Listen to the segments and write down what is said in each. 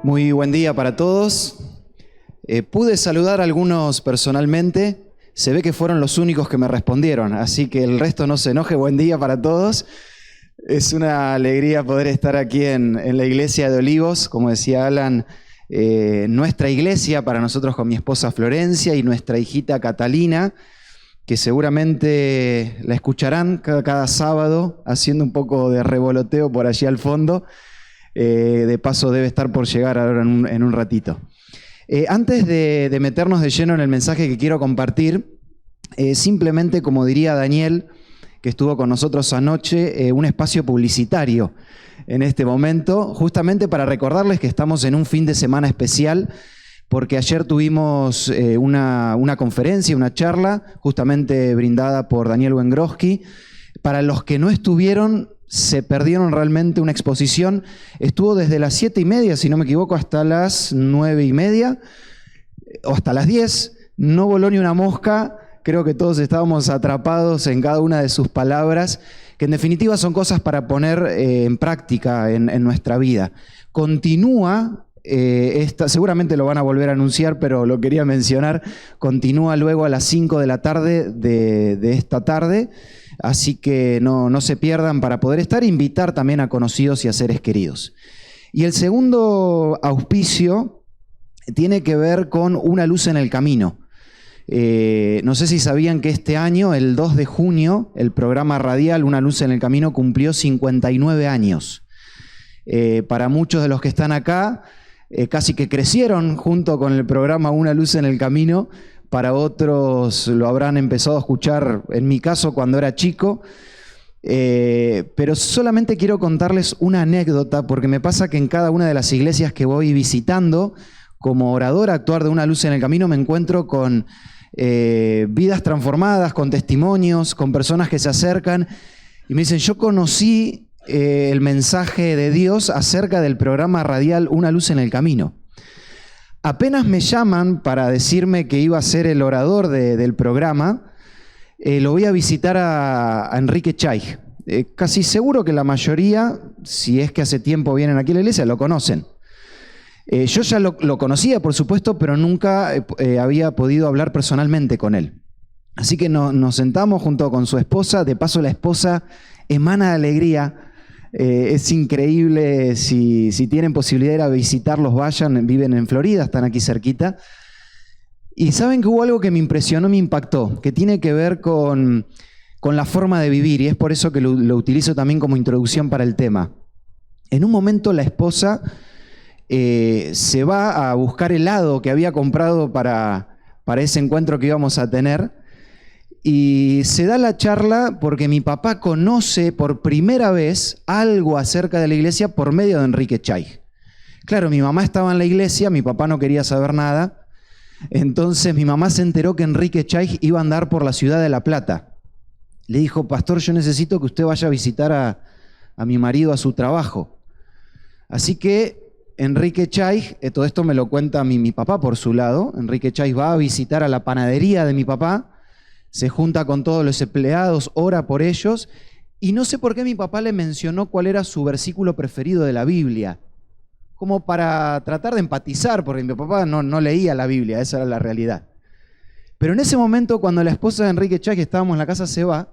Muy buen día para todos. Pude saludar a algunos personalmente. Se ve que fueron los únicos que me respondieron, así que el resto no se enoje. Buen día para todos. Es una alegría poder estar aquí en la iglesia de Olivos. Como decía Alan, nuestra iglesia para nosotros con mi esposa Florencia y nuestra hijita Catalina, que seguramente la escucharán cada sábado haciendo un poco de revoloteo por allí al fondo. De paso debe estar por llegar ahora en un ratito. Antes de meternos de lleno en el mensaje que quiero compartir, simplemente, como diría Daniel, que estuvo con nosotros anoche, un espacio publicitario en este momento, justamente para recordarles que estamos en un fin de semana especial, porque ayer tuvimos una conferencia, una charla, justamente brindada por Daniel Wengroski. Para los que no estuvieron, se perdieron realmente una exposición. Estuvo desde las 7:30, si no me equivoco, hasta las 9:30, o hasta las 10. No voló ni una mosca. Creo que todos estábamos atrapados en cada una de sus palabras, que en definitiva son cosas para poner en práctica en nuestra vida. Continúa, seguramente lo van a volver a anunciar, pero lo quería mencionar, continúa luego a las 5 de la tarde de esta tarde. Así que no se pierdan para poder estar e invitar también a conocidos y a seres queridos. Y el segundo auspicio tiene que ver con Una Luz en el Camino. No sé si sabían que este año, el 2 de junio, el programa radial Una Luz en el Camino cumplió 59 años. Para muchos de los que están acá, casi que crecieron junto con el programa Una Luz en el Camino. Para otros lo habrán empezado a escuchar, en mi caso, cuando era chico. Pero solamente quiero contarles una anécdota, porque me pasa que en cada una de las iglesias que voy visitando, como orador actuar de Una Luz en el Camino, me encuentro con vidas transformadas, con testimonios, con personas que se acercan y me dicen: yo conocí el mensaje de Dios acerca del programa radial Una Luz en el Camino. Apenas me llaman para decirme que iba a ser el orador del programa, lo voy a visitar a Enrique Chaig. Casi seguro que la mayoría, si es que hace tiempo vienen aquí a la iglesia, lo conocen. Yo ya lo conocía, por supuesto, pero nunca había podido hablar personalmente con él. Así que nos sentamos junto con su esposa. De paso, la esposa emana de alegría. Es increíble. Si tienen posibilidad de ir a visitarlos, vayan. Viven en Florida, están aquí cerquita. Y saben que hubo algo que me impresionó, me impactó, que tiene que ver con la forma de vivir, y es por eso que lo utilizo también como introducción para el tema. En un momento la esposa se va a buscar helado que había comprado para ese encuentro que íbamos a tener, y se da la charla porque mi papá conoce por primera vez algo acerca de la iglesia por medio de Enrique Chaig. Claro, mi mamá estaba en la iglesia, mi papá no quería saber nada. Entonces mi mamá se enteró que Enrique Chaig iba a andar por la ciudad de La Plata. Le dijo: pastor, yo necesito que usted vaya a visitar a mi marido a su trabajo. Así que Enrique Chaig, todo esto me lo cuenta mi papá por su lado, Enrique Chaig va a visitar a la panadería de mi papá, se junta con todos los empleados, ora por ellos, y no sé por qué mi papá le mencionó cuál era su versículo preferido de la Biblia, como para tratar de empatizar, porque mi papá no leía la Biblia, esa era la realidad. Pero en ese momento, cuando la esposa de Enrique Chaig, que estábamos en la casa, se va,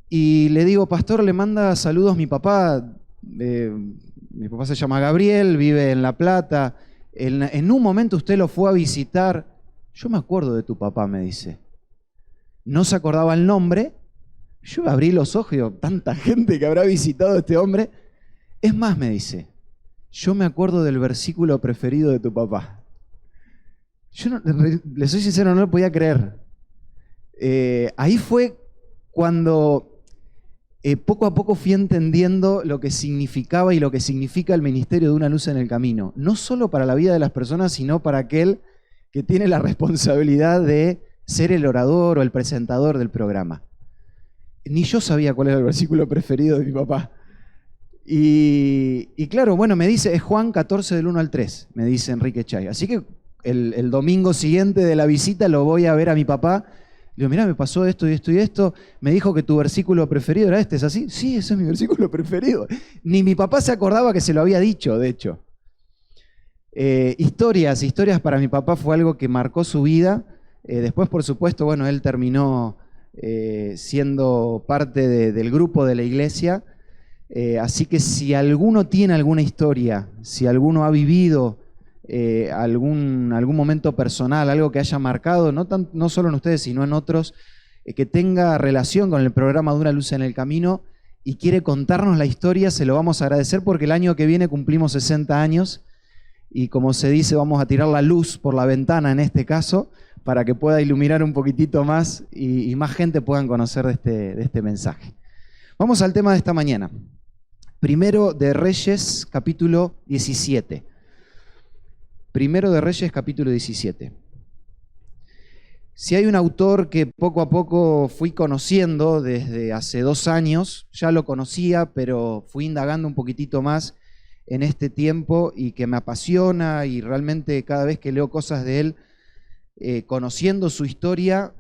y le digo: pastor, le manda saludos mi papá. Mi papá se llama Gabriel, vive en La Plata. En un momento usted lo fue a visitar. Yo me acuerdo de tu papá, me dice. No se acordaba el nombre. Yo abrí los ojos y digo: tanta gente que habrá visitado a este hombre. Es más, me dice, yo me acuerdo del versículo preferido de tu papá. Yo le soy sincero, no lo podía creer. Ahí fue cuando poco a poco fui entendiendo lo que significaba y lo que significa el ministerio de Una Luz en el Camino. No solo para la vida de las personas, sino para aquel que tiene la responsabilidad de ser el orador o el presentador del programa. Ni yo sabía cuál era el versículo preferido de mi papá. Y claro, bueno, me dice, es Juan 14 del 1 al 3, me dice Enrique Chaig. Así que el domingo siguiente de la visita lo voy a ver a mi papá. Le digo: mirá, me pasó esto y esto y esto. Me dijo que tu versículo preferido era este, ¿es así? Sí, ese es mi versículo preferido. Ni mi papá se acordaba que se lo había dicho, de hecho. Historias para mi papá fue algo que marcó su vida. Después, por supuesto, bueno, él terminó siendo parte del grupo de la iglesia. Así que si alguno tiene alguna historia, si alguno ha vivido algún momento personal, algo que haya marcado, no solo en ustedes, sino en otros, que tenga relación con el programa de Una Luz en el Camino y quiere contarnos la historia, se lo vamos a agradecer porque el año que viene cumplimos 60 años y, como se dice, vamos a tirar la luz por la ventana en este caso para que pueda iluminar un poquitito más y más gente puedan conocer de este mensaje. Vamos al tema de esta mañana. Primero de Reyes, capítulo 17. Primero de Reyes, capítulo 17. Si hay un autor que poco a poco fui conociendo desde hace 2 años, ya lo conocía, pero fui indagando un poquitito más en este tiempo y que me apasiona, y realmente cada vez que leo cosas de él, conociendo su historia,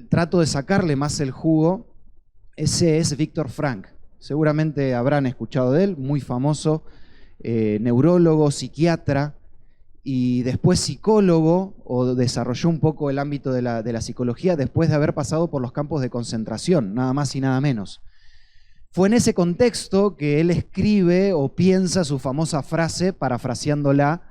trato de sacarle más el jugo. Ese es Viktor Frankl. Seguramente habrán escuchado de él, muy famoso, neurólogo, psiquiatra y después psicólogo, o desarrolló un poco el ámbito de la psicología después de haber pasado por los campos de concentración, nada más y nada menos. Fue en ese contexto que él escribe o piensa su famosa frase, parafraseándola: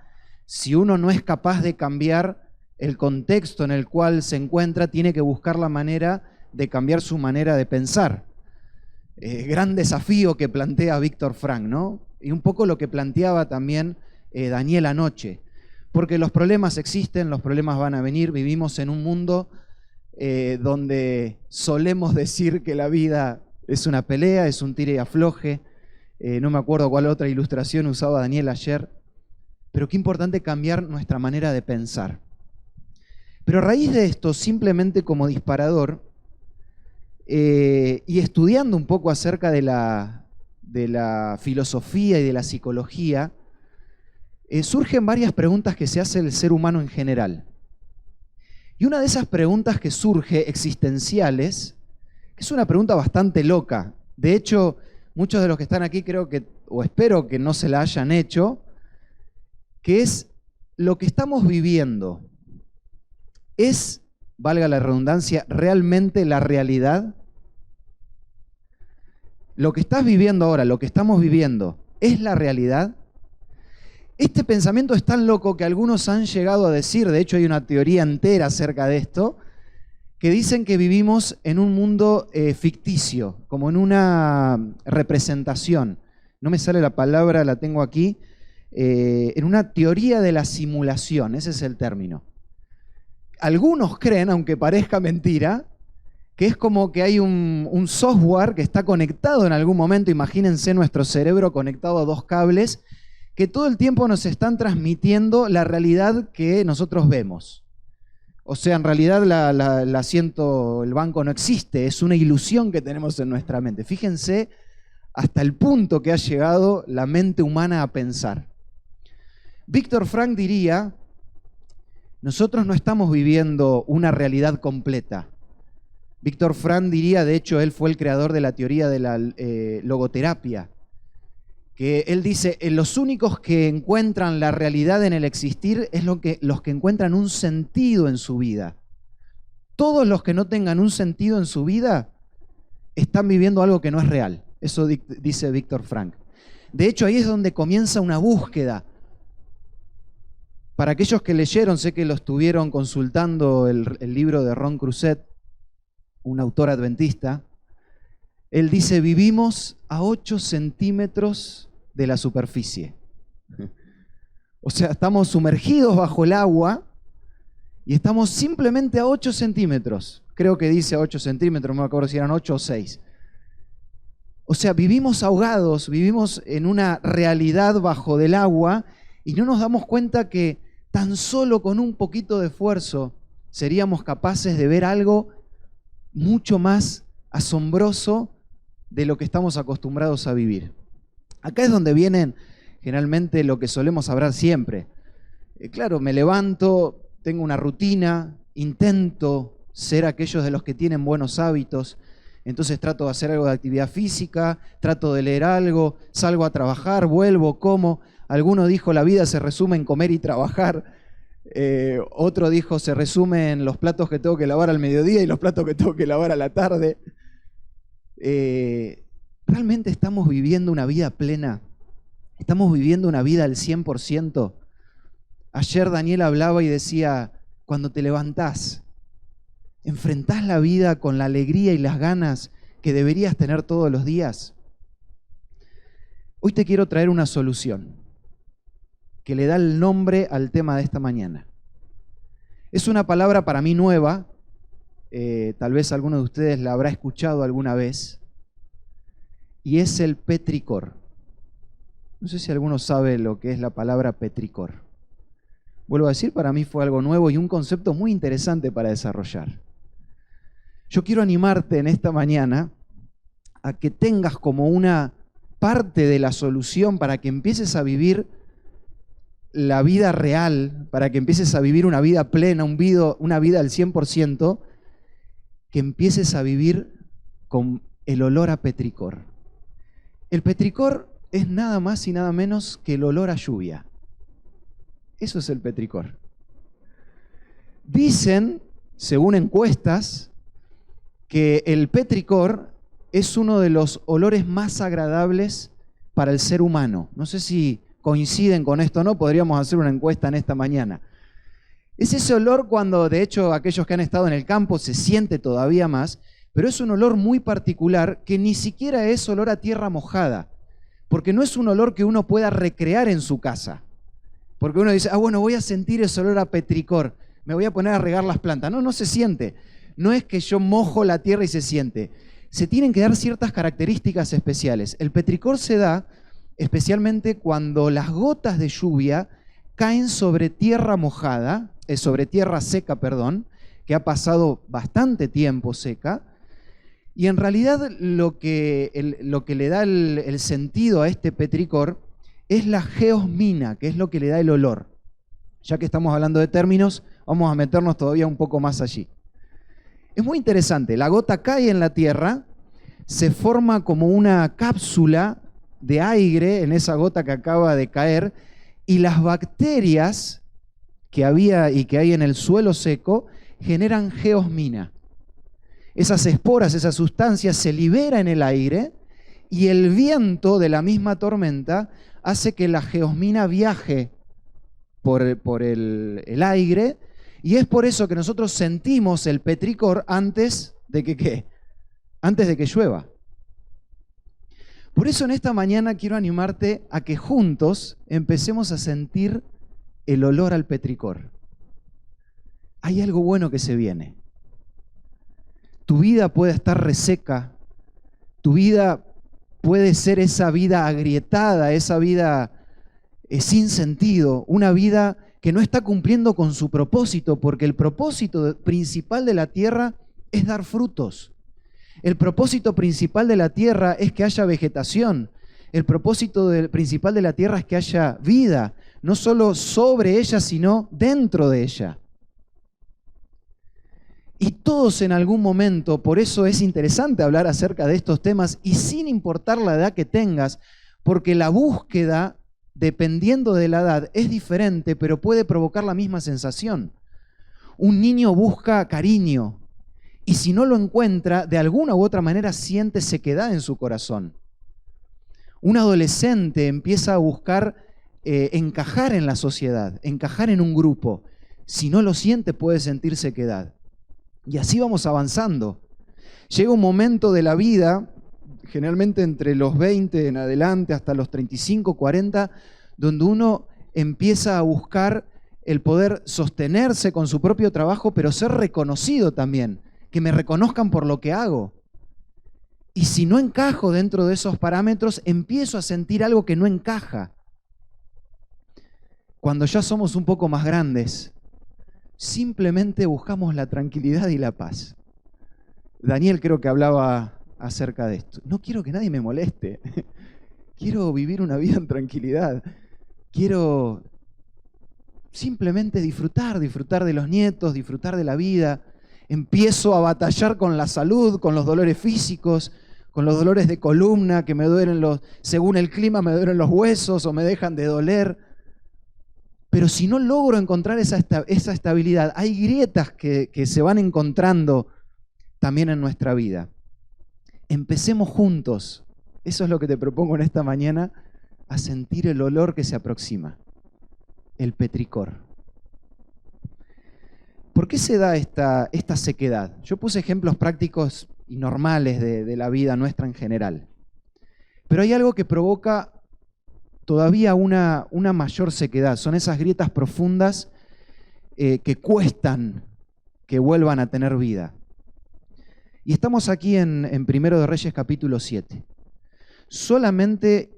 si uno no es capaz de cambiar el contexto en el cual se encuentra, tiene que buscar la manera de cambiar su manera de pensar. Gran desafío que plantea Viktor Frankl, ¿no? Y un poco lo que planteaba también Daniel anoche. Porque los problemas existen, los problemas van a venir, vivimos en un mundo donde solemos decir que la vida es una pelea, es un tire y afloje. No me acuerdo cuál otra ilustración usaba Daniel ayer. Pero qué importante cambiar nuestra manera de pensar. Pero a raíz de esto, simplemente como disparador, y estudiando un poco acerca de la filosofía y de la psicología, surgen varias preguntas que se hace el ser humano en general. Y una de esas preguntas que surge, existenciales, que es una pregunta bastante loca. De hecho, muchos de los que están aquí creo que, o espero que no se la hayan hecho, que es: lo que estamos viviendo, ¿es, valga la redundancia, realmente la realidad? Lo que estás viviendo ahora, lo que estamos viviendo, ¿es la realidad? Este pensamiento es tan loco que algunos han llegado a decir, de hecho hay una teoría entera acerca de esto, que dicen que vivimos en un mundo ficticio, como en una representación. No me sale la palabra, la tengo aquí. En una teoría de la simulación, ese es el término. Algunos creen, aunque parezca mentira, que es como que hay un software que está conectado en algún momento. Imagínense nuestro cerebro conectado a 2 cables que todo el tiempo nos están transmitiendo la realidad que nosotros vemos. O sea, en realidad el asiento, el banco no existe, es una ilusión que tenemos en nuestra mente. Fíjense hasta el punto que ha llegado la mente humana a pensar. Viktor Frankl diría: nosotros no estamos viviendo una realidad completa. Viktor Frankl diría, de hecho, él fue el creador de la teoría de la logoterapia, que él dice: los únicos que encuentran la realidad en el existir es los que encuentran un sentido en su vida. Todos los que no tengan un sentido en su vida están viviendo algo que no es real. Eso dice Viktor Frankl. De hecho, ahí es donde comienza una búsqueda. Para aquellos que leyeron, sé que lo estuvieron consultando, el libro de Ron Cruzet, un autor adventista, él dice: vivimos a 8 centímetros de la superficie. O sea, estamos sumergidos bajo el agua y estamos simplemente a 8 centímetros. Creo que dice 8 centímetros, no me acuerdo si eran 8 o 6. O sea, vivimos ahogados, vivimos en una realidad bajo del agua y no nos damos cuenta que tan solo con un poquito de esfuerzo seríamos capaces de ver algo mucho más asombroso de lo que estamos acostumbrados a vivir. Acá es donde vienen generalmente lo que solemos hablar siempre. Claro, me levanto, tengo una rutina, intento ser aquellos de los que tienen buenos hábitos, entonces trato de hacer algo de actividad física, trato de leer algo, salgo a trabajar, vuelvo, como. Alguno dijo, la vida se resume en comer y trabajar. Otro dijo, se resume en los platos que tengo que lavar al mediodía y los platos que tengo que lavar a la tarde. ¿Realmente estamos viviendo una vida plena? ¿Estamos viviendo una vida al 100%? Ayer Daniel hablaba y decía, cuando te levantás, ¿enfrentás la vida con la alegría y las ganas que deberías tener todos los días? Hoy te quiero traer una solución que le da el nombre al tema de esta mañana. Es una palabra para mí nueva, tal vez alguno de ustedes la habrá escuchado alguna vez, y es el petricor. No sé si alguno sabe lo que es la palabra petricor. Vuelvo a decir, para mí fue algo nuevo y un concepto muy interesante para desarrollar. Yo quiero animarte en esta mañana a que tengas como una parte de la solución para que empieces a vivir la vida real, para que empieces a vivir una vida plena, una vida al 100%, que empieces a vivir con el olor a petricor. El petricor es nada más y nada menos que el olor a lluvia. Eso es el petricor. Dicen, según encuestas, que el petricor es uno de los olores más agradables para el ser humano. No sé si coinciden con esto o no, podríamos hacer una encuesta en esta mañana. Es ese olor cuando, de hecho, aquellos que han estado en el campo se siente todavía más, pero es un olor muy particular que ni siquiera es olor a tierra mojada, porque no es un olor que uno pueda recrear en su casa. Porque uno dice, bueno, voy a sentir ese olor a petricor, me voy a poner a regar las plantas. No, no se siente. No es que yo mojo la tierra y se siente. Se tienen que dar ciertas características especiales. El petricor se da especialmente cuando las gotas de lluvia caen sobre tierra mojada, sobre tierra seca, perdón, que ha pasado bastante tiempo seca. Y en realidad lo que le da el sentido a este petricor es la geosmina, que es lo que le da el olor. Ya que estamos hablando de términos, vamos a meternos todavía un poco más allí. Es muy interesante, la gota cae en la tierra, se forma como una cápsula de aire en esa gota que acaba de caer, y las bacterias que había y que hay en el suelo seco generan geosmina. Esas esporas, esas sustancias se liberan en el aire y el viento de la misma tormenta hace que la geosmina viaje por el aire, y es por eso que nosotros sentimos el petricor antes de que ¿qué? Antes de que llueva. Por eso en esta mañana quiero animarte a que juntos empecemos a sentir el olor al petricor. Hay algo bueno que se viene. Tu vida puede estar reseca, tu vida puede ser esa vida agrietada, esa vida sin sentido, una vida que no está cumpliendo con su propósito, porque el propósito principal de la tierra es dar frutos. El propósito principal de la tierra es que haya vegetación. El propósito principal de la tierra es que haya vida, no solo sobre ella, sino dentro de ella. Y todos en algún momento, por eso es interesante hablar acerca de estos temas y sin importar la edad que tengas, porque la búsqueda, dependiendo de la edad, es diferente, pero puede provocar la misma sensación. Un niño busca cariño y si no lo encuentra, de alguna u otra manera siente sequedad en su corazón. Un adolescente empieza a buscar encajar en la sociedad, encajar en un grupo. Si no lo siente, puede sentir sequedad. Y así vamos avanzando. Llega un momento de la vida, generalmente entre los 20 en adelante hasta los 35, 40, donde uno empieza a buscar el poder sostenerse con su propio trabajo, pero ser reconocido también, que me reconozcan por lo que hago. Y si no encajo dentro de esos parámetros, empiezo a sentir algo que no encaja. Cuando ya somos un poco más grandes, simplemente buscamos la tranquilidad y la paz. Daniel creo que hablaba acerca de esto. No quiero que nadie me moleste. Quiero vivir una vida en tranquilidad. Quiero simplemente disfrutar de los nietos, disfrutar de la vida. Empiezo a batallar con la salud, con los dolores físicos, con los dolores de columna, que me duelen según el clima me duelen los huesos o me dejan de doler. Pero si no logro encontrar esa estabilidad, hay grietas que se van encontrando también en nuestra vida. Empecemos juntos, eso es lo que te propongo en esta mañana, a sentir el olor que se aproxima, el petricor. ¿Por qué se da esta sequedad? Yo puse ejemplos prácticos y normales de la vida nuestra en general. Pero hay algo que provoca todavía una mayor sequedad. Son esas grietas profundas que cuestan que vuelvan a tener vida. Y estamos aquí en 1 de Reyes capítulo 7. Solamente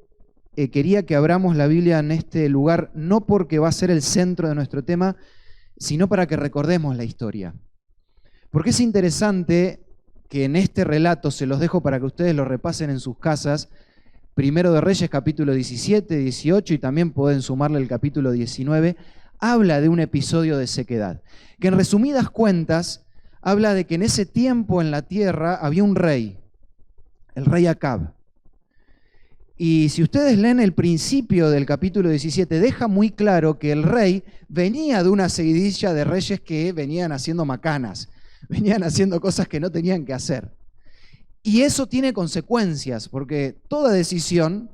quería que abramos la Biblia en este lugar, no porque va a ser el centro de nuestro tema, sino para que recordemos la historia. Porque es interesante que en este relato, se los dejo para que ustedes lo repasen en sus casas, 1 de Reyes capítulo 17, 18 y también pueden sumarle el capítulo 19, habla de un episodio de sequedad, que en resumidas cuentas habla de que en ese tiempo en la tierra había un rey, el rey Acab. Y si ustedes leen el principio del capítulo 17, deja muy claro que el rey venía de una seguidilla de reyes que venían haciendo macanas, venían haciendo cosas que no tenían que hacer. Y eso tiene consecuencias, porque toda decisión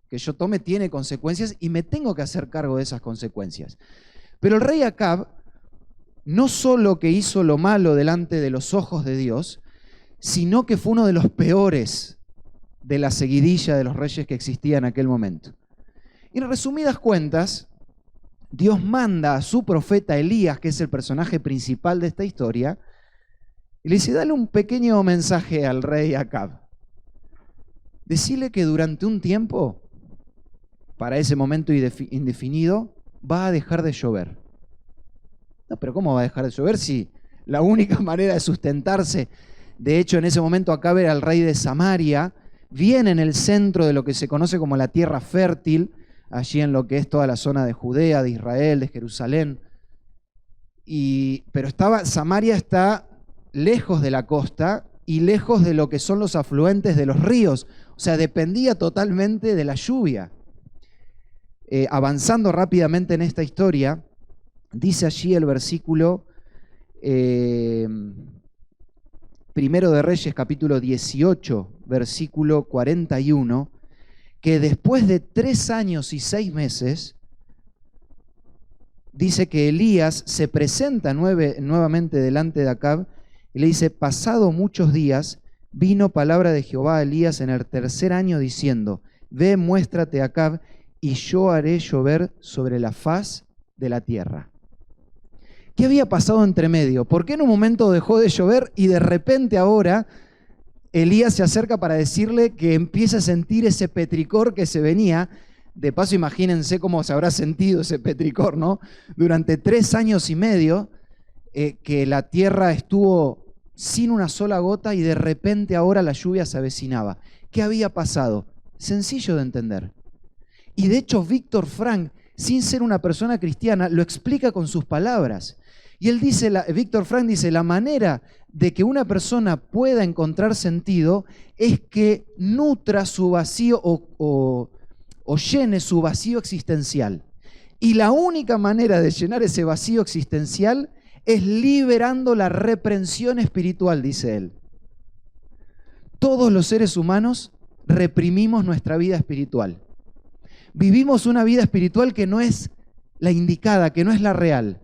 que yo tome tiene consecuencias y me tengo que hacer cargo de esas consecuencias. Pero el rey Acab no solo que hizo lo malo delante de los ojos de Dios, sino que fue uno de los peores de la seguidilla de los reyes que existía en aquel momento. Y en resumidas cuentas, Dios manda a su profeta Elías, que es el personaje principal de esta historia, y le dice, dale un pequeño mensaje al rey Acab. Decile que durante un tiempo, para ese momento indefinido, va a dejar de llover. No, pero ¿cómo va a dejar de llover si la única manera de sustentarse? De hecho, en ese momento Acab era el rey de Samaria, viene en el centro de lo que se conoce como la tierra fértil, allí en lo que es toda la zona de Judea, de Israel, de Jerusalén. Pero Samaria está lejos de la costa y lejos de lo que son los afluentes de los ríos. O sea, dependía totalmente de la lluvia. Avanzando rápidamente en esta historia, dice allí el versículo 1 de Reyes, capítulo 18, versículo 41, que después de 3 años y 6 meses, dice que Elías se presenta nuevamente delante de Acab y le dice, pasado muchos días, vino palabra de Jehová a Elías en el 3er año diciendo, ve, muéstrate a Acab, y yo haré llover sobre la faz de la tierra. ¿Qué había pasado entre medio? ¿Por qué en un momento dejó de llover y de repente ahora Elías se acerca para decirle que empieza a sentir ese petricor que se venía? De paso, imagínense cómo se habrá sentido ese petricor, ¿no? Durante 3 años y medio que la tierra estuvo sin una sola gota y de repente ahora la lluvia se avecinaba. ¿Qué había pasado? Sencillo de entender. Y de hecho, Víctor Frank, sin ser una persona cristiana, lo explica con sus palabras. Y él dice, Víctor Frank dice, la manera de que una persona pueda encontrar sentido es que nutra su vacío o llene su vacío existencial. Y la única manera de llenar ese vacío existencial es liberando la reprensión espiritual, dice él. Todos los seres humanos reprimimos nuestra vida espiritual. Vivimos una vida espiritual que no es la indicada, que no es la real.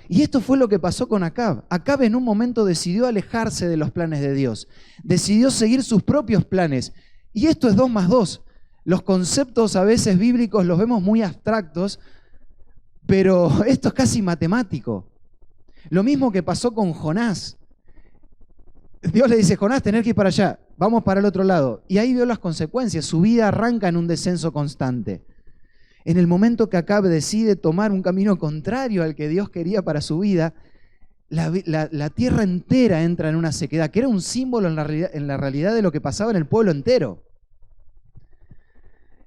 Y esto fue lo que pasó con Acab. Acab en un momento decidió alejarse de los planes de Dios. Decidió seguir sus propios planes. Y esto es 2 más 2. Los conceptos a veces bíblicos los vemos muy abstractos, pero esto es casi matemático. Lo mismo que pasó con Jonás. Dios le dice, Jonás, tenés que ir para allá, vamos para el otro lado. Y ahí vio las consecuencias. Su vida arranca en un descenso constante. En el momento que Acab decide tomar un camino contrario al que Dios quería para su vida, la tierra entera entra en una sequedad, que era un símbolo en la realidad de lo que pasaba en el pueblo entero.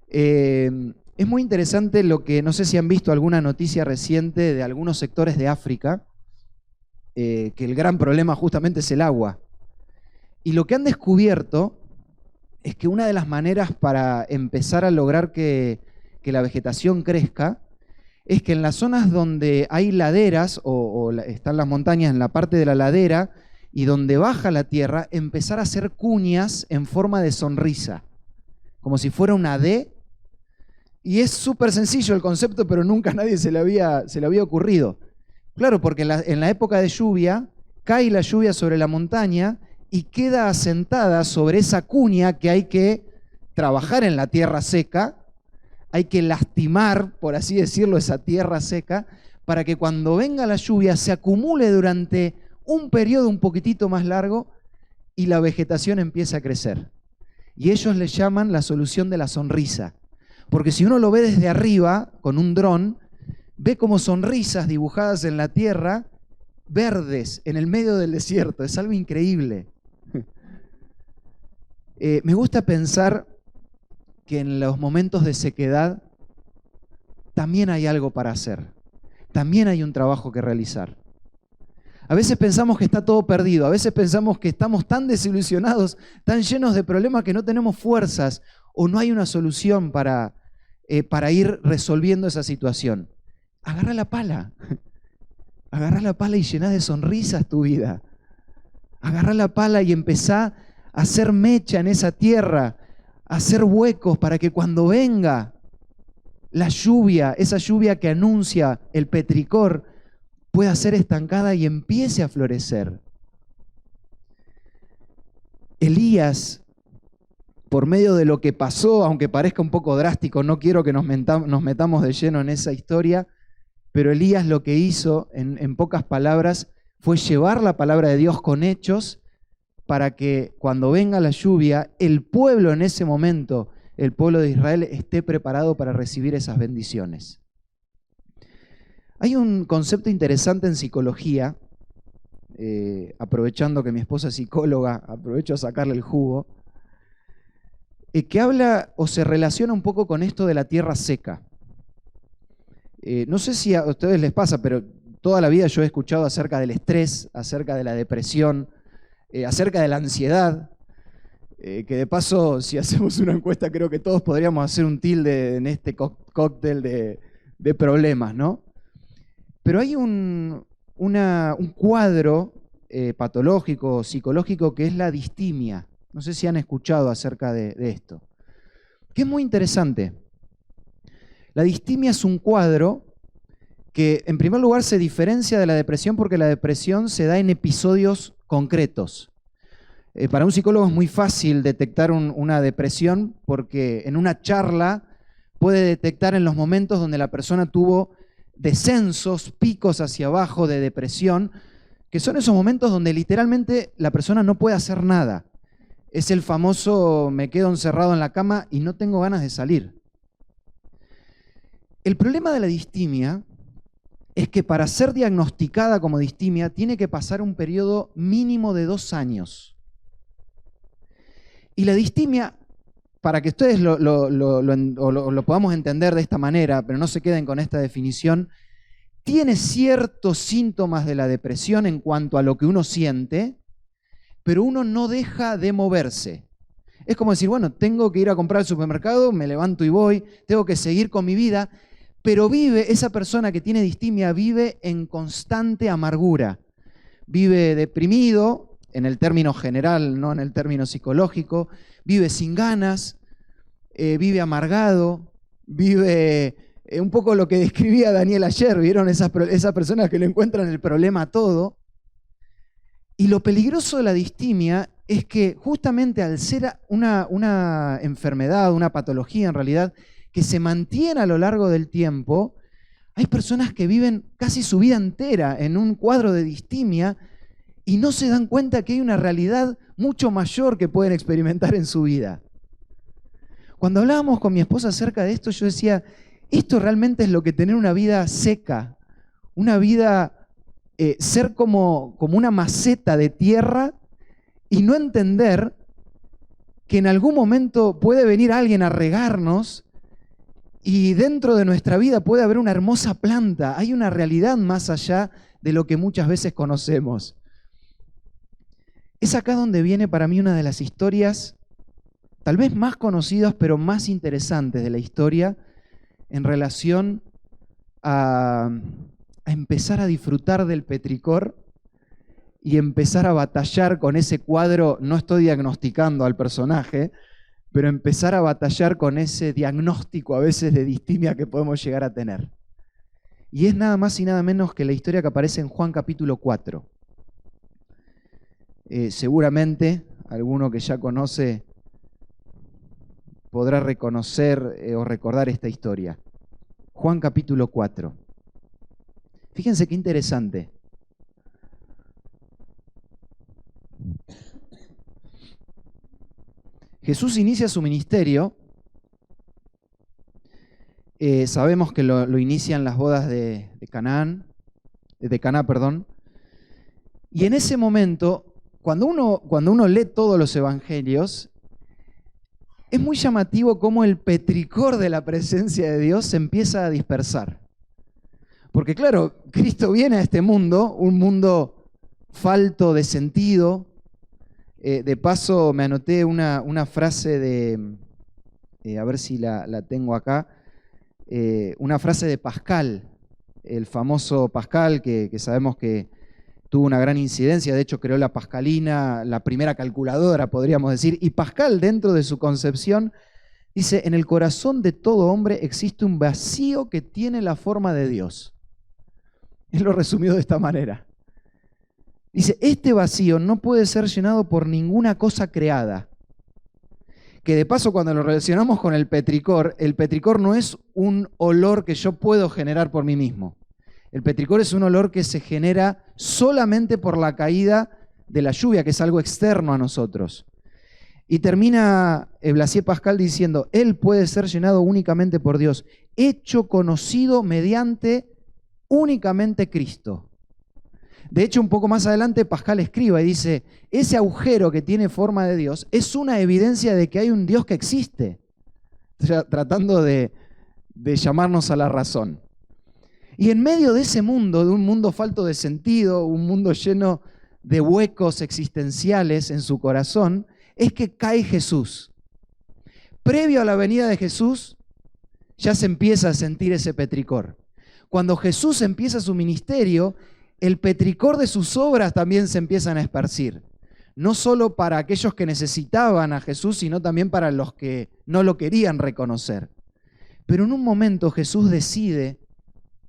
Es muy interesante lo que, no sé si han visto alguna noticia reciente de algunos sectores de África, que el gran problema justamente es el agua. Y lo que han descubierto es que una de las maneras para empezar a lograr que la vegetación crezca es que en las zonas donde hay laderas están las montañas en la parte de la ladera y donde baja la tierra, empezar a hacer cuñas en forma de sonrisa, como si fuera una D. Y es súper sencillo el concepto, pero nunca a nadie se le había ocurrido. Claro, porque en la época de lluvia, cae la lluvia sobre la montaña y queda asentada sobre esa cuña que hay que trabajar en la tierra seca, hay que lastimar, por así decirlo, esa tierra seca, para que cuando venga la lluvia se acumule durante un periodo un poquitito más largo y la vegetación empiece a crecer. Y ellos le llaman la solución de la sonrisa. Porque si uno lo ve desde arriba, con un dron, ve como sonrisas dibujadas en la tierra, verdes, en el medio del desierto. Es algo increíble. Me gusta pensar que en los momentos de sequedad también hay algo para hacer. También hay un trabajo que realizar. A veces pensamos que está todo perdido, a veces pensamos que estamos tan desilusionados, tan llenos de problemas que no tenemos fuerzas o no hay una solución para ir resolviendo esa situación. Agarra la pala y llená de sonrisas tu vida. Agarra la pala y empezá a hacer mecha en esa tierra, a hacer huecos para que cuando venga la lluvia, esa lluvia que anuncia el petricor, pueda ser estancada y empiece a florecer. Elías, por medio de lo que pasó, aunque parezca un poco drástico, no quiero que nos metamos de lleno en esa historia, pero Elías lo que hizo, en pocas palabras, fue llevar la palabra de Dios con hechos para que cuando venga la lluvia, el pueblo en ese momento, el pueblo de Israel, esté preparado para recibir esas bendiciones. Hay un concepto interesante en psicología, aprovechando que mi esposa es psicóloga, aprovecho a sacarle el jugo, que habla o se relaciona un poco con esto de la tierra seca. No sé si a ustedes les pasa, pero toda la vida yo he escuchado acerca del estrés, acerca de la depresión, acerca de la ansiedad, que de paso, si hacemos una encuesta, creo que todos podríamos hacer un tilde en este cóctel de problemas, ¿no? Pero hay un cuadro patológico, psicológico, que es la distimia. No sé si han escuchado acerca de esto. Que es muy interesante. La distimia es un cuadro que, en primer lugar, se diferencia de la depresión porque la depresión se da en episodios concretos. Para un psicólogo es muy fácil detectar una depresión porque en una charla puede detectar en los momentos donde la persona tuvo descensos, picos hacia abajo de depresión, que son esos momentos donde literalmente la persona no puede hacer nada. Es el famoso me quedo encerrado en la cama y no tengo ganas de salir. El problema de la distimia es que para ser diagnosticada como distimia tiene que pasar un periodo mínimo de 2 años. Y la distimia, para que ustedes lo podamos entender de esta manera, pero no se queden con esta definición, tiene ciertos síntomas de la depresión en cuanto a lo que uno siente, pero uno no deja de moverse. Es como decir, bueno, tengo que ir a comprar al supermercado, me levanto y voy, tengo que seguir con mi vida, pero esa persona que tiene distimia vive en constante amargura, vive deprimido, en el término general, no en el término psicológico, vive sin ganas, vive amargado, vive un poco lo que describía Daniel ayer, ¿vieron? Esas personas que le encuentran el problema a todo. Y lo peligroso de la distimia es que justamente al ser una enfermedad, una patología en realidad, que se mantiene a lo largo del tiempo, hay personas que viven casi su vida entera en un cuadro de distimia y no se dan cuenta que hay una realidad mucho mayor que pueden experimentar en su vida. Cuando hablábamos con mi esposa acerca de esto, yo decía, esto realmente es lo que tener una vida seca, una vida, ser como una maceta de tierra y no entender que en algún momento puede venir alguien a regarnos y dentro de nuestra vida puede haber una hermosa planta. Hay una realidad más allá de lo que muchas veces conocemos. Es acá donde viene para mí una de las historias tal vez más conocidas, pero más interesantes de la historia en relación a empezar a disfrutar del petricor y empezar a batallar con ese cuadro. No estoy diagnosticando al personaje, pero empezar a batallar con ese diagnóstico a veces de distimia que podemos llegar a tener. Y es nada más y nada menos que la historia que aparece en Juan capítulo 4. Seguramente alguno que ya conoce podrá reconocer o recordar esta historia. Juan capítulo 4. Fíjense qué interesante. Jesús inicia su ministerio. Sabemos que lo inician las bodas de Caná. Y en ese momento, cuando uno lee todos los evangelios, es muy llamativo cómo el petricor de la presencia de Dios se empieza a dispersar. Porque claro, Cristo viene a este mundo, un mundo falto de sentido. De paso me anoté una frase a ver si la tengo acá, una frase de Pascal, el famoso Pascal que sabemos que tuvo una gran incidencia, de hecho creó la Pascalina, la primera calculadora, podríamos decir, y Pascal, dentro de su concepción, dice: en el corazón de todo hombre existe un vacío que tiene la forma de Dios. Él lo resumió de esta manera. Dice: este vacío no puede ser llenado por ninguna cosa creada. Que de paso, cuando lo relacionamos con el petricor no es un olor que yo puedo generar por mí mismo. El petricor es un olor que se genera solamente por la caída de la lluvia, que es algo externo a nosotros. Y termina Blaise Pascal diciendo: él puede ser llenado únicamente por Dios, hecho conocido mediante únicamente Cristo. De hecho, un poco más adelante Pascal escribe y dice: ese agujero que tiene forma de Dios es una evidencia de que hay un Dios que existe. O sea, tratando de llamarnos a la razón. Y en medio de ese mundo, de un mundo falto de sentido, un mundo lleno de huecos existenciales en su corazón, es que cae Jesús. Previo a la venida de Jesús, ya se empieza a sentir ese petricor. Cuando Jesús empieza su ministerio, el petricor de sus obras también se empiezan a esparcir. No solo para aquellos que necesitaban a Jesús, sino también para los que no lo querían reconocer. Pero en un momento Jesús decide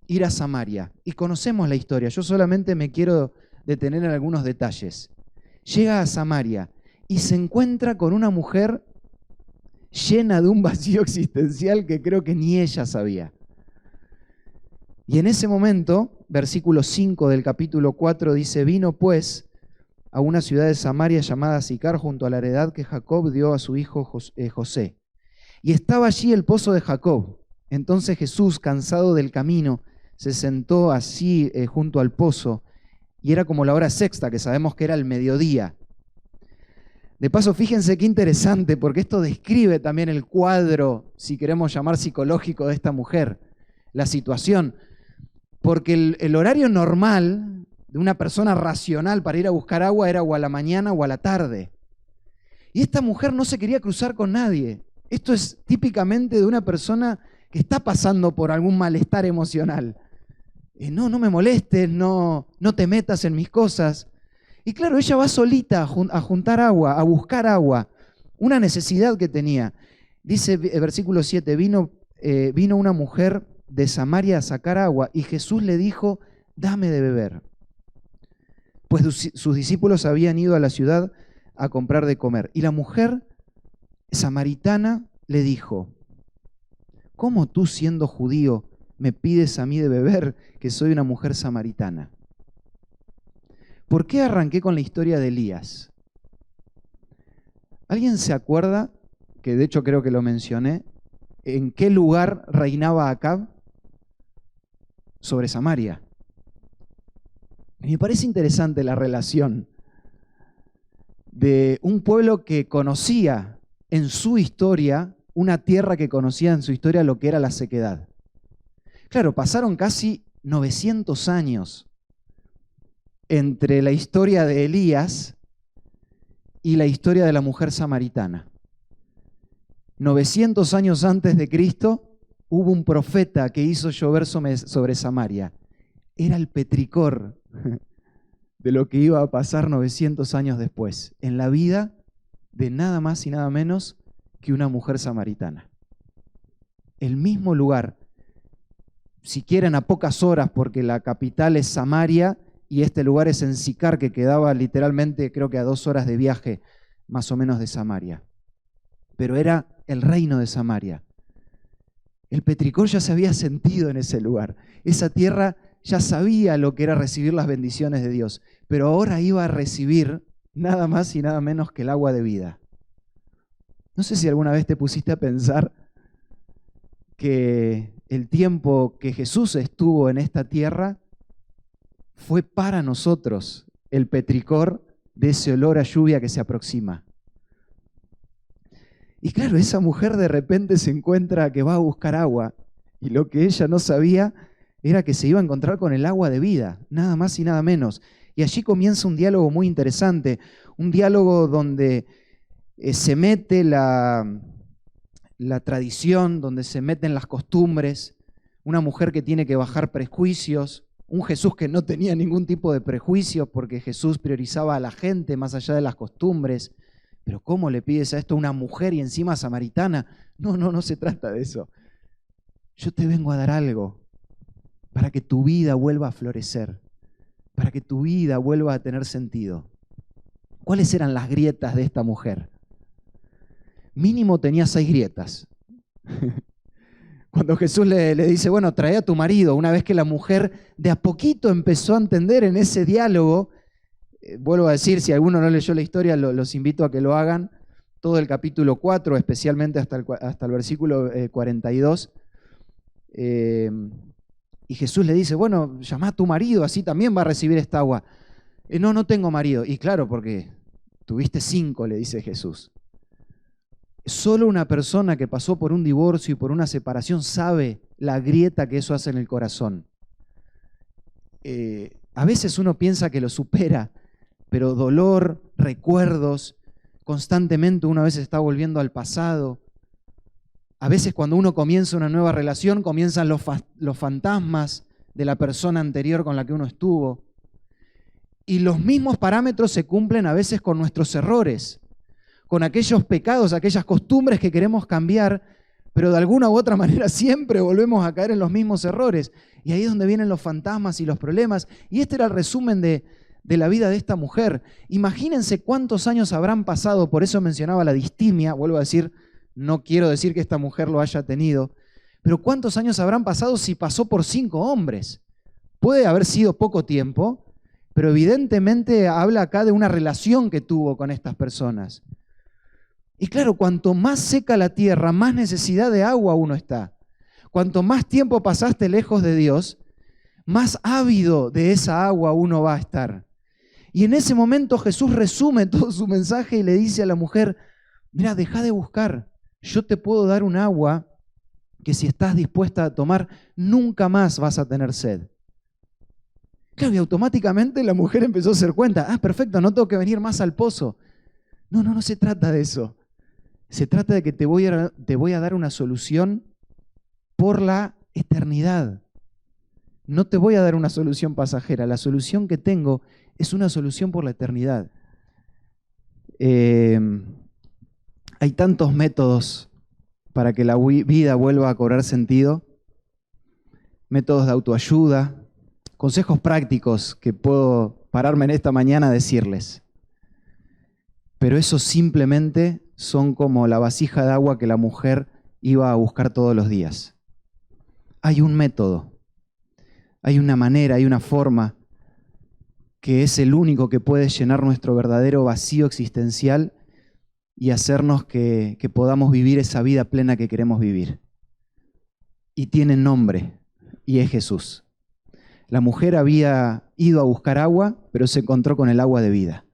ir a Samaria. Y conocemos la historia. Yo solamente me quiero detener en algunos detalles. Llega a Samaria y se encuentra con una mujer llena de un vacío existencial que creo que ni ella sabía. Y en ese momento, versículo 5 del capítulo 4 dice: vino pues a una ciudad de Samaria llamada Sicar, junto a la heredad que Jacob dio a su hijo José. Y estaba allí el pozo de Jacob. Entonces Jesús, cansado del camino, se sentó así junto al pozo, y era como la hora sexta, que sabemos que era el mediodía. De paso, fíjense qué interesante, porque esto describe también el cuadro, si queremos llamar psicológico, de esta mujer, la situación. Porque el horario normal de una persona racional para ir a buscar agua era o a la mañana o a la tarde. Y esta mujer no se quería cruzar con nadie. Esto es típicamente de una persona que está pasando por algún malestar emocional. No me molestes, no te metas en mis cosas. Y claro, ella va solita a juntar agua, a buscar agua, una necesidad que tenía. Dice el versículo 7, vino una mujer de Samaria a sacar agua y Jesús le dijo: dame de beber. Pues sus discípulos habían ido a la ciudad a comprar de comer. Y la mujer samaritana le dijo: ¿cómo tú, siendo judío, me pides a mí de beber, que soy una mujer samaritana? ¿Por qué arranqué con la historia de Elías? ¿Alguien se acuerda, que de hecho creo que lo mencioné, en qué lugar reinaba Acab? Sobre Samaria. Y me parece interesante la relación de un pueblo que conocía en su historia, una tierra que conocía en su historia lo que era la sequedad. Claro, pasaron casi 900 años entre la historia de Elías y la historia de la mujer samaritana. 900 años antes de Cristo hubo un profeta que hizo llover sobre Samaria. Era el petricor de lo que iba a pasar 900 años después, en la vida de nada más y nada menos que una mujer samaritana. El mismo lugar, si quieren a pocas horas, porque la capital es Samaria y este lugar es en Sicar, que quedaba literalmente creo que a 2 horas de viaje más o menos de Samaria. Pero era el reino de Samaria. El petricor ya se había sentido en ese lugar. Esa tierra ya sabía lo que era recibir las bendiciones de Dios, pero ahora iba a recibir nada más y nada menos que el agua de vida. No sé si alguna vez te pusiste a pensar que el tiempo que Jesús estuvo en esta tierra fue para nosotros el petricor de ese olor a lluvia que se aproxima. Y claro, esa mujer de repente se encuentra que va a buscar agua, y lo que ella no sabía era que se iba a encontrar con el agua de vida, nada más y nada menos. Y allí comienza un diálogo muy interesante, un diálogo donde se mete la tradición, donde se meten las costumbres, una mujer que tiene que bajar prejuicios, un Jesús que no tenía ningún tipo de prejuicios porque Jesús priorizaba a la gente más allá de las costumbres. Pero ¿cómo le pides a esto a una mujer y encima samaritana? No se trata de eso. Yo te vengo a dar algo para que tu vida vuelva a florecer, para que tu vida vuelva a tener sentido. ¿Cuáles eran las grietas de esta mujer? Mínimo tenía 6 grietas. Cuando Jesús le dice, bueno, trae a tu marido, una vez que la mujer de a poquito empezó a entender en ese diálogo, vuelvo a decir, si alguno no leyó la historia, los invito a que lo hagan, todo el capítulo 4, especialmente hasta el versículo 42, y Jesús le dice, bueno, llama a tu marido, así también va a recibir esta agua. No tengo marido. Y claro, porque tuviste 5, le dice Jesús. Solo una persona que pasó por un divorcio y por una separación sabe la grieta que eso hace en el corazón. A veces uno piensa que lo supera, pero dolor, recuerdos, constantemente uno a veces está volviendo al pasado. A veces cuando uno comienza una nueva relación, comienzan los fantasmas de la persona anterior con la que uno estuvo. Y los mismos parámetros se cumplen a veces con nuestros errores, con aquellos pecados, aquellas costumbres que queremos cambiar, pero de alguna u otra manera siempre volvemos a caer en los mismos errores. Y ahí es donde vienen los fantasmas y los problemas. Y este era el resumen de la vida de esta mujer. Imagínense cuántos años habrán pasado, por eso mencionaba la distimia, vuelvo a decir, no quiero decir que esta mujer lo haya tenido, pero cuántos años habrán pasado si pasó por 5 hombres. Puede haber sido poco tiempo, pero evidentemente habla acá de una relación que tuvo con estas personas. Y claro, cuanto más seca la tierra, más necesidad de agua uno está. Cuanto más tiempo pasaste lejos de Dios, más ávido de esa agua uno va a estar. Y en ese momento Jesús resume todo su mensaje y le dice a la mujer, mira, deja de buscar, yo te puedo dar un agua que si estás dispuesta a tomar, nunca más vas a tener sed. Claro, y automáticamente la mujer empezó a hacer cuenta, perfecto, no tengo que venir más al pozo. No se trata de eso. Se trata de que te voy a dar una solución por la eternidad. No te voy a dar una solución pasajera. La solución que tengo es una solución por la eternidad. Hay tantos métodos para que la vida vuelva a cobrar sentido. Métodos de autoayuda, consejos prácticos que puedo pararme en esta mañana a decirles. Pero eso simplemente son como la vasija de agua que la mujer iba a buscar todos los días. Hay un método, hay una manera, hay una forma que es el único que puede llenar nuestro verdadero vacío existencial y hacernos que podamos vivir esa vida plena que queremos vivir. Y tiene nombre, y es Jesús. La mujer había ido a buscar agua, pero se encontró con el agua de vida.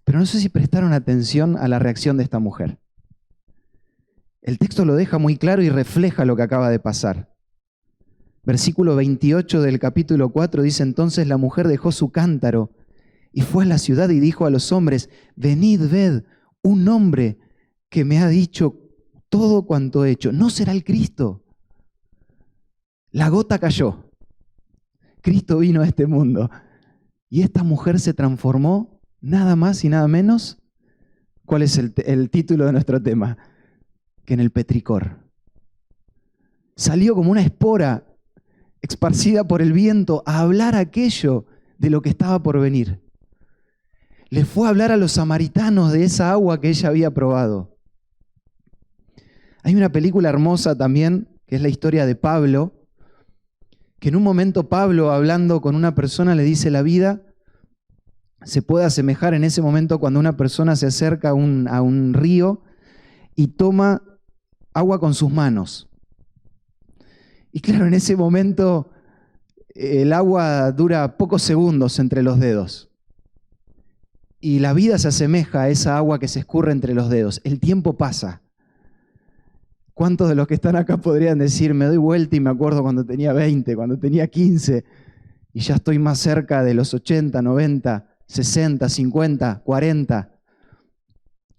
Pero no sé si prestaron atención a la reacción de esta mujer. El texto lo deja muy claro y refleja lo que acaba de pasar. Versículo 28 del capítulo 4 dice, entonces la mujer dejó su cántaro Y fue a la ciudad y dijo a los hombres: venid, ved, un hombre que me ha dicho todo cuanto he hecho. ¿No será el Cristo? La gota cayó. Cristo vino a este mundo. Y esta mujer se transformó nada más y nada menos. ¿Cuál es el título de nuestro tema? Que en el petricor. Salió como una espora esparcida por el viento a hablar aquello de lo que estaba por venir. Le fue a hablar a los samaritanos de esa agua que ella había probado. Hay una película hermosa también, que es la historia de Pablo, que en un momento Pablo, hablando con una persona, le dice: la vida se puede asemejar en ese momento cuando una persona se acerca a un río y toma agua con sus manos. Y claro, en ese momento el agua dura pocos segundos entre los dedos. Y la vida se asemeja a esa agua que se escurre entre los dedos. El tiempo pasa. ¿Cuántos de los que están acá podrían decir: me doy vuelta y me acuerdo cuando tenía 20, cuando tenía 15, y ya estoy más cerca de los 80, 90, 60, 50, 40?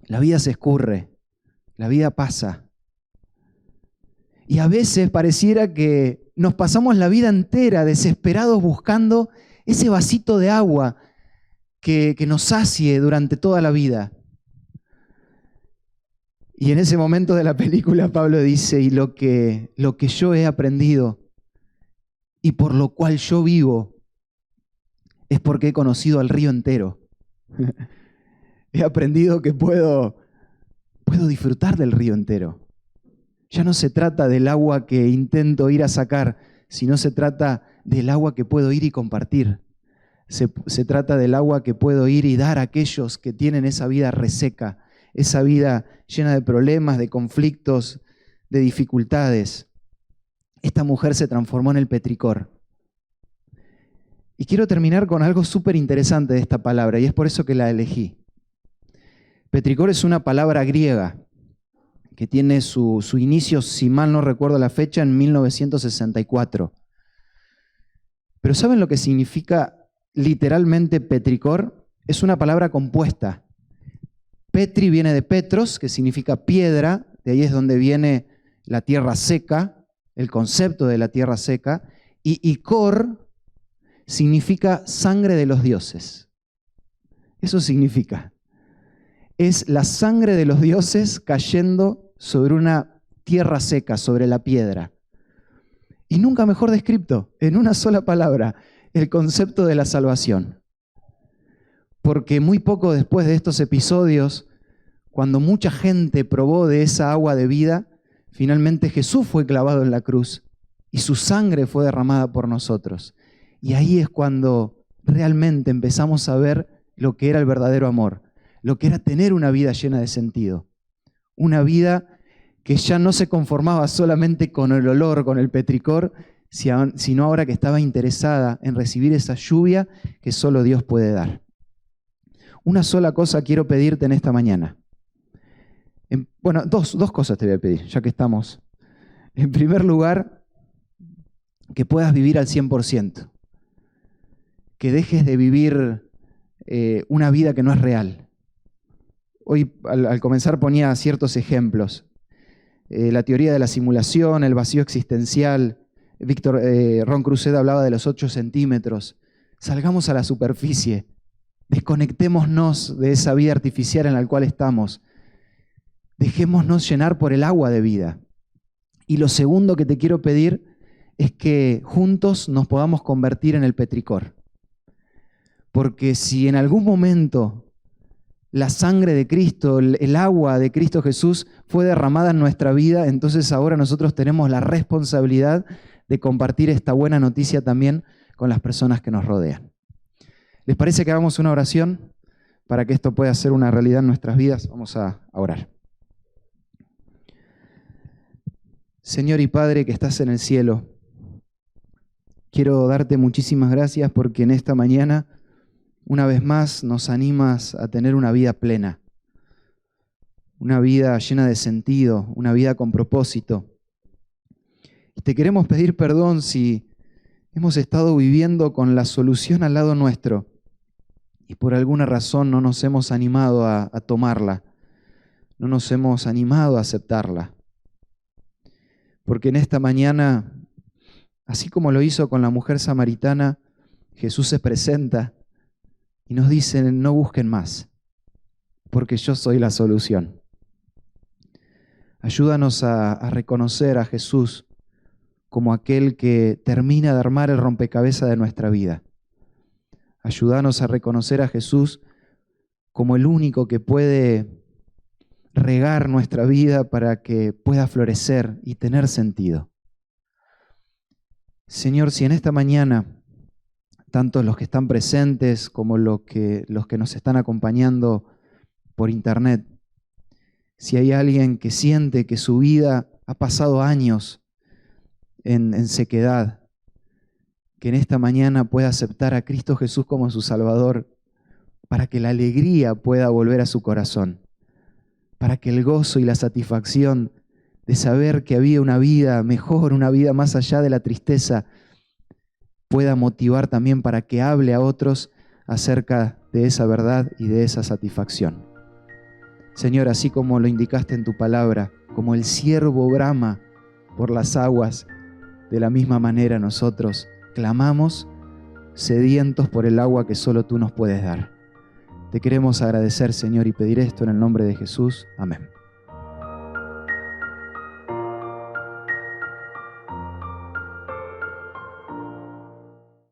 La vida se escurre, la vida pasa. Y a veces pareciera que nos pasamos la vida entera desesperados buscando ese vasito de agua que nos sacie durante toda la vida. Y en ese momento de la película Pablo dice: y lo que yo he aprendido y por lo cual yo vivo es porque he conocido al río entero. He aprendido que puedo disfrutar del río entero. Ya no se trata del agua que intento ir a sacar, sino se trata del agua que puedo ir y compartir. Se trata del agua que puedo ir y dar a aquellos que tienen esa vida reseca, esa vida llena de problemas, de conflictos, de dificultades. Esta mujer se transformó en el petricor. Y quiero terminar con algo súper interesante de esta palabra, y es por eso que la elegí. Petricor es una palabra griega que tiene su inicio, si mal no recuerdo la fecha, en 1964. Pero ¿saben lo que significa literalmente petricor? Es una palabra compuesta. Petri viene de Petros, que significa piedra, de ahí es donde viene la tierra seca, el concepto de la tierra seca, y cor significa sangre de los dioses. Eso significa. Es la sangre de los dioses cayendo sobre una tierra seca, sobre la piedra. Y nunca mejor descrito, en una sola palabra, el concepto de la salvación. Porque muy poco después de estos episodios, cuando mucha gente probó de esa agua de vida, finalmente Jesús fue clavado en la cruz y su sangre fue derramada por nosotros. Y ahí es cuando realmente empezamos a ver lo que era el verdadero amor, lo que era tener una vida llena de sentido. Una vida que ya no se conformaba solamente con el olor, con el petricor, sino ahora que estaba interesada en recibir esa lluvia que solo Dios puede dar. Una sola cosa quiero pedirte en esta mañana. Bueno, dos cosas te voy a pedir, ya que estamos. En primer lugar, que puedas vivir al 100%. Que dejes de vivir una vida que no es real. Hoy al comenzar ponía ciertos ejemplos. La teoría de la simulación, el vacío existencial. Ron Cruzet hablaba de los 8 centímetros. Salgamos a la superficie. Desconectémonos de esa vida artificial en la cual estamos. Dejémonos llenar por el agua de vida. Y lo segundo que te quiero pedir es que juntos nos podamos convertir en el petricor. Porque si en algún momento la sangre de Cristo, el agua de Cristo Jesús fue derramada en nuestra vida, entonces ahora nosotros tenemos la responsabilidad de compartir esta buena noticia también con las personas que nos rodean. ¿Les parece que hagamos una oración para que esto pueda ser una realidad en nuestras vidas? Vamos a orar. Señor y Padre que estás en el cielo, quiero darte muchísimas gracias porque en esta mañana una vez más nos animas a tener una vida plena, una vida llena de sentido, una vida con propósito. Y te queremos pedir perdón si hemos estado viviendo con la solución al lado nuestro y por alguna razón no nos hemos animado a tomarla, no nos hemos animado a aceptarla. Porque en esta mañana, así como lo hizo con la mujer samaritana, Jesús se presenta y nos dice: no busquen más, porque yo soy la solución. Ayúdanos a reconocer a Jesús como aquel que termina de armar el rompecabezas de nuestra vida. Ayúdanos a reconocer a Jesús como el único que puede regar nuestra vida para que pueda florecer y tener sentido. Señor, si en esta mañana, tanto los que están presentes como los que nos están acompañando por internet, si hay alguien que siente que su vida ha pasado años en sequedad, que en esta mañana pueda aceptar a Cristo Jesús como su Salvador, para que la alegría pueda volver a su corazón, para que el gozo y la satisfacción de saber que había una vida mejor, una vida más allá de la tristeza, pueda motivar también para que hable a otros acerca de esa verdad y de esa satisfacción. Señor, así como lo indicaste en tu palabra, como el ciervo brama por las aguas, de la misma manera nosotros clamamos sedientos por el agua que solo tú nos puedes dar. Te queremos agradecer, Señor, y pedir esto en el nombre de Jesús. Amén.